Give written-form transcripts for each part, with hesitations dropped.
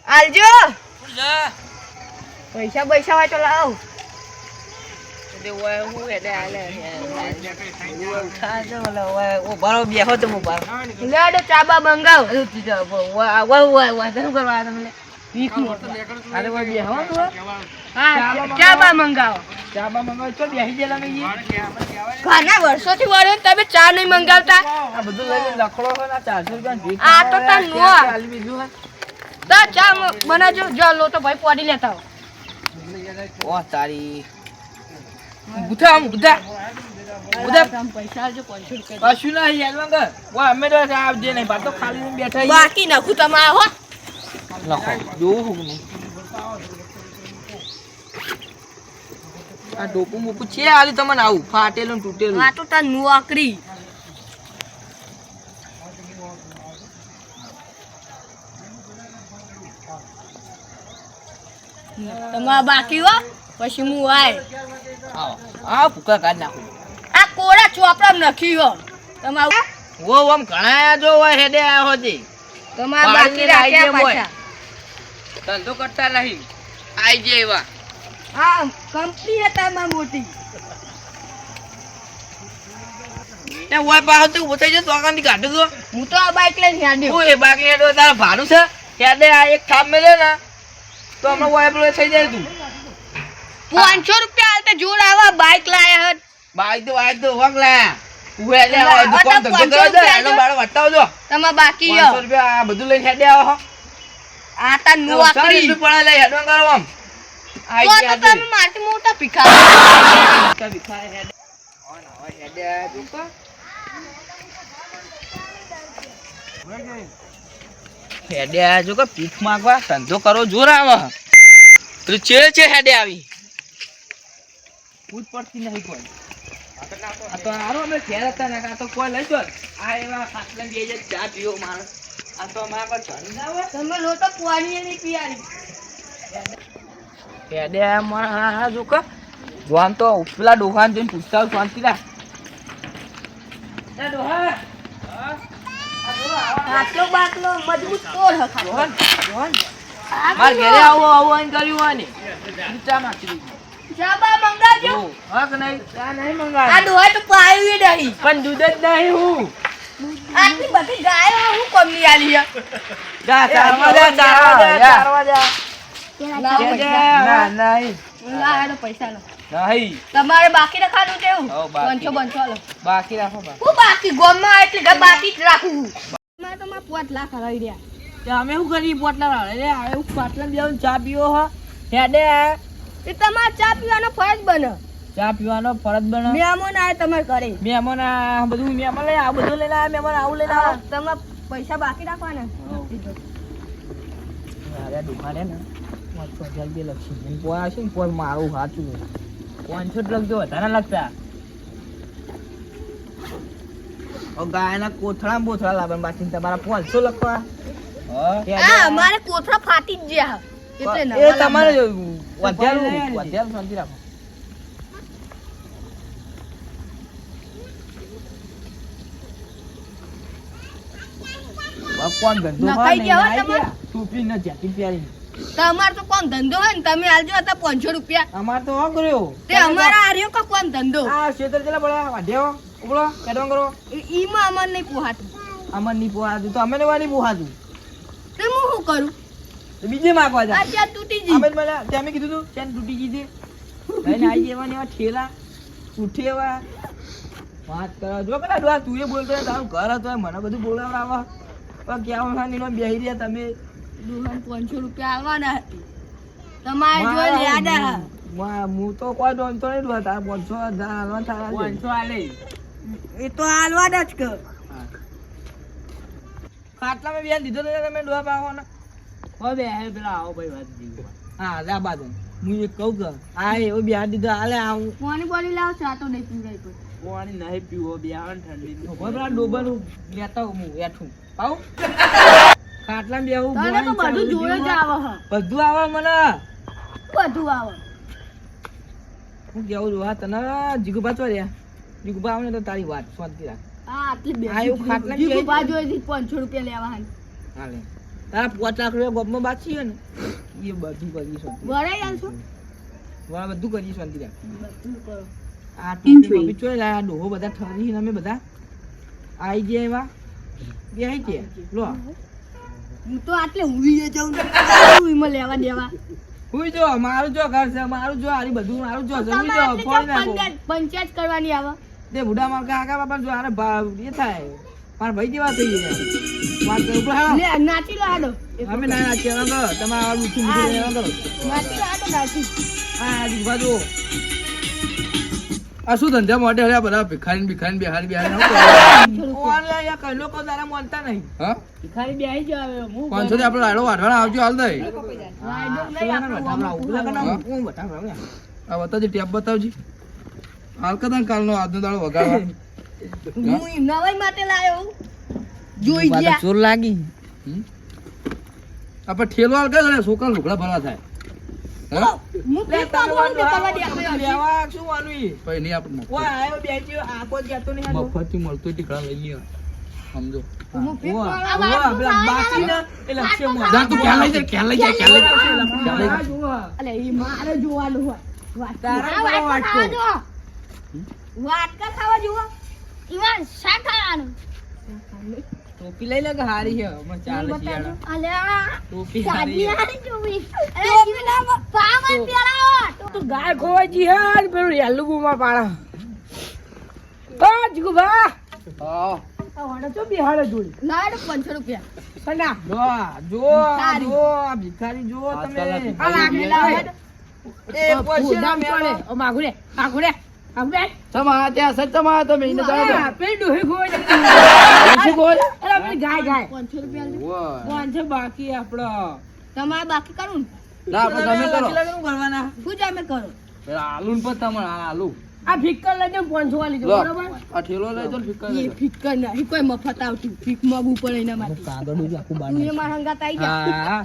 આલજો પૈસા પૈસા હોય તો લાવ ચાબા મંગાવ ચાબા મંગાવો ઘણા વર્ષોથી વળે તમે ચા નહીં મંગાવતા આ બધું લઈને લખડો હોય ને 400 રૂપિયા આ તો તાર નો ચા બનાવજો જો લો તો ભાઈ પોડી લેતા ઓ તારી બુધા પૈસા આલજો 500 રૂપિયા કશું નહીં યાર મંગર વા અમે તો આ દે નહીં બાર તો ખાલી બેઠા બાકી નાખું તમે આવો લખો જોવું હું નહીં આ ડોકું મોકું છે આલી તમને આવું ફાટેલું ને તૂટેલું આ તો તાર નોકરી તમારા બાકી હો પછી હું આય આવો આ ભૂકા કાઢ નાખું આ કોરા ચોપડા નખી હો તમારું વો ઓમ ઘણા જો હોય હેડે આ હોજી તમારા બાકી રાખ્યા પાછા ધંધો કરતા નહીં આઈ જે એવા હા કંપની હતા માં મોટી એ ઓય પાહો તો ઉભો થઈ જતો કાંદી કાઢો તો હું તો આ બાઈક લઈને હેડ્યો ઓય બાઈક લઈને હેડો તારા ભાડું છે હેડે આ એક થાપ મેલે ને તો હમણાં ઓય પેલો થઈ જાય તું 500 રૂપિયા આલતે જોર આવા બાઈક લાયા હત બાઈક તો વગલા ઉભે લે દુકાન ધંધો કરો દે એનો બાળો વટાવજો તમારા બાકી 500 રૂપિયા આ બધું લઈને હેડે આવો આ તાર નોકરી પણ લઈ હેડવા કરો આમ આઈ તો ગયા તમે મારથી મોટા ભિખાર ભિખારી હેડે ઓન હવે હેડે દુકા હેડે જો કે પીક માંગવા ધંધો કરો જોર આવે તો છે હેડે આવી પૂછ પડતી નહીં કોઈ આ તો આરો અમે ઘેર હતા ને આ તો કોઈ લઈ જો આ એવા ખાટલા બેજે ચા પીઓ માણસ આ તો અમારા પર ચડી ના હોય તમે લોટો પાણી નહીં પીયારી હેડે મારા જો કે જોન તો ઉપલા દુકાન જઈને પૂછતા શાંતિ રાખ એ દોહા આટલો બાટલો મજબૂત તોડ હખા જોન માર ઘરે આવો આઈન કર્યું હોય ને ચા માખી ચાબા મંગાજો હક નહીં ચા નહીં મંગાવ આ દોહા તો પાવી નહીં પણ દૂધ જ નહીં હું આટલી બધી ગાયો હું કોમની આલી હે જા ચારવા જા ના નહીં લા હેડો પૈસા લો નહીં તમારે બાકી રખાનું કેવું હો, બાકી. 500 લો બાકી રાખો બા હું બાકી ગોમમાં એટલે ઘર બાકી જ રાખું મેં તો માં 5 લાખ હરાવી રહ્યા અમે શું કરી પોટલા રાડે રે આ એવું પાટલા બેવું ચા પીવો હો હેડે એ તમારે ચા પીવાનો ફરજ બને ચા પીવાનો ફરજ બને મહેમાન આવે તમારે ઘરે મહેમાન આ બધું મહેમાન લઈ આ બધું લઈને આ મહેમાન આવું લઈને આ તમે પૈસા બાકી રાખવાના અરે દુકાને ને તો જલ્દી લખી મને પોયા છે ને પોય મારું સાચું 500 લખજો વધારે લખતા ઓ ગાયના કોથળા બોથળા લાવવાનું બાકી તમારા 500 લખવા હા મારે કોથળા ફાટી જ ગયા એટલે એ તમારે વધારે શાંતિ રાખો કોણ ધંધો નખાઈ ગયા હો તમારે? ટોપી ન જેકેટ પહેરી તમાર તો કોણ ધંધો હોય ને તમે આલજો હતા 500 રૂપિયા અમાર તો આ કર્યો તે અમારા આર્યો કા કોણ ધંધો આ ક્ષેત્ર ચલા બળા વાઢ્યો ઉબળો કેડવા કરો ઈમાં અમર નહીં પોહાતું અમર ની પોહાતું તો અમે લેવાની પોહાતું તે હું શું કરું તો બીજે માગવા જા આ ત્યાં તૂટી ગઈ અમે મને તમે કીધું તું ચેન તૂટી ગઈ છે લઈને આવી જવાની એવા ઠેલા ઉઠે એવા વાત કરો જો પેલા ડોહા તું એ બોલતો હોય તારું ઘર હતું મને બધું બોલાવડાવા પણ ક્યાં નીનો બેહી રહ્યા તમે દુહાન 500 રૂપિયા આવવાના હતી તમારે જોઈ યાદ આ હું તો કોઈ ડોનતો નહીં ડોહા તારા 500 હાલવા થારા 500 હાલે એ તો હાલવાના જ કર ખાટલામાં બેન દીધો તો તમે ડોહા પાવાનો હવે હે પેલા આવો ભાઈ વાત દીધો હા લા બાદ હું એક કહું કે આ એવો બેન દીધો હાલે આવું પાણી બોલી લાવ ચા તો નહીં પીવાય કોઈ પાણી નહીં પીવો બેન ઠંડી ભાઈ પેલા ડોબાનું લેતા હું એઠું પાઉં ખાટલામાં બેહું તને તો બધું જોડે જ આવે હ બધું આવે મને બધું આવે હું કેવું છું હા તને જીગુબા ચો રહ્યા જીગુબા આવે ને તો તારી વાત શાંતિ રાખ હા આટલી બે આ એવું ખાટલા જીગુ બાજુ 500 રૂપિયા લેવા હાલ હાલે તારા 5 લાખ રૂપિયા ગોપમાં બાકી છે ને એ બધું કરીશું વરાઈ આલશો વાહ બધું કરીશું અંતિરા બધું કરો આ ટોપી મમ્મી ચોય લાયા ડોહો બધા ઠરી અમે બધા આઈ ગયા એવા બે આઈ ગયા લો હું તો આટલે હુઈ જાઉં હુઈમાં લેવા દેવા હુઈ જો મારું જો ઘર છે મારું જો આરી બધું મારું જો જમી જો ફોડી નાખો પંચાયત કરવાની આવે તે બુડા માર કાકા બાપા જો આરે એ થાય મારા ભાઈ જેવા થઈ ગયા વાત કરો ઉપર હાલો લે નાચી લો આડો અમે ના નાચી આવો કરો તમારા આડું ઉઠી નીકળી આવો કરો નાચી લો આડો નાચી આ દીવા જો આ શું ધંધા મોટે હર્યા બધા ભિખારી બિહારી ઓનલાઈન યા કઈ લોકો તારા માનતા નહીં હા ભિખારી બે આવી જાવ હું 500 થી આપણે લાડો વાઢવાના આવજો હાલ દે આ બતાવજી ટેપ બતાવજી હાલ કદાચ કાલનો આજનો દાડો વગાડવા હું નવાઈ માટે લાયો જોઈ ગયા ચોર લાગી આપણે ઠેલો હાલ કરે છોકરા લુગડા ભરવા થાય હા હું પેટ પાડવાનું તે કરવા દે આપણે લેવા શું વાનું ઈ ભાઈ નહીં આપણે ઓય આયો બેજી આકો જતો નહીં મફતી મળતો ટીકડા લઈ લ્યો સમજો હું પેટ પેલા બાકી ને એ લક્ષ્ય મો જા તું ક્યાં લઈ જા અલે ઈ મારે જોવાનું હોય તારા વાટકો વાટકા ખાવા જોવા ઈવાન શા ખાવાનું ટોપી લઈ લે કે હારી છે અમે ચાલે શિયાળા અલે ટોપી સાદી હારી હારી જોવી અરે જીવના પાવર પેરાવો તું ગાય ખોવાજી હાલ પેલું યાલુગુમાં પાડા જીગુભા હા વાડો તો બિહાડે જોડી લાડ 500 રૂપિયા સના જો આ ભિખારી જો તમે આ લાગેલા હે એ પછી ના ચડે ઓ માગુરે માગુરે આપણે તમા ત્યાં સચમાં તમે ઇને જાડો પેડું હે ગોય શું બોલ અરે આપણે ગાય 500 રૂપિયા 500 બાકી આપણો તમારે બાકી કરું ના આપણે તમે કરો શું કરવાના શું જામે કરો પેલા આલુ પર તમે આલુ આ ફિક્કર લઈ દે 500 વાલી જો બરાબર આ ઠેલો લઈ જો ફિક્કર એ ફિક્કર નહીં કોઈ મફત આવતું ફિક માગવું પડે એના માટે કાગળ જ આખું તું એ મારા હંગાત આવી જા હા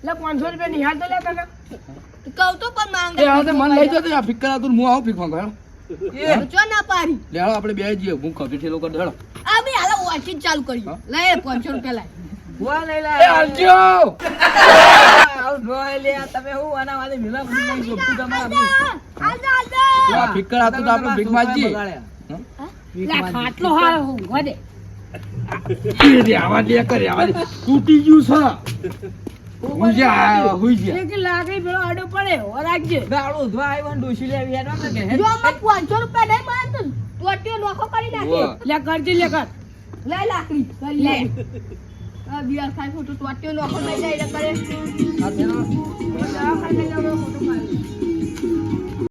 લે 500 રૂપિયા નિહાળ તો લે તને કહું તો પણ માંગ એ હવે મન લઈ જતો આ ફિક્કર આતું હું આવું ફિક માંગો એ જો ના પાડી લે હાલો આપણે બે જઈએ હું ખબર ઠેલો કર દેડો આ બી હાલો વોચિંગ ચાલુ કરી લે 500 રૂપિયા લાય હુઆ લઈ લે એ આલજો આવ રોય લે તમે હું આના વાલે મિલા નહીં જોતું તમારા આજા આજા આ ફિક્કર આતું તો આપણે ભીખ માંગજી લે ખાટલો હાલ હું વધે એ આવા દે કરે આવા તૂટી ગયું છે હુઈ જા એક લાગે પેલો આડો પડે હો રાખજે ગાળો ધવા આવ્યો ડોશી લેવી હેડવા કે જો મત 500 રૂપિયા નહીં માર તું ટોટીઓ નોખો કરી નાખે લે કરજે લે કર લે લાકડી કરી લે આ બિયાર ખાઈ ફોટો ટોટીઓ નોખો લઈ જાય કરે આ તેનો આ ખાઈ જાવ ફોટો મારી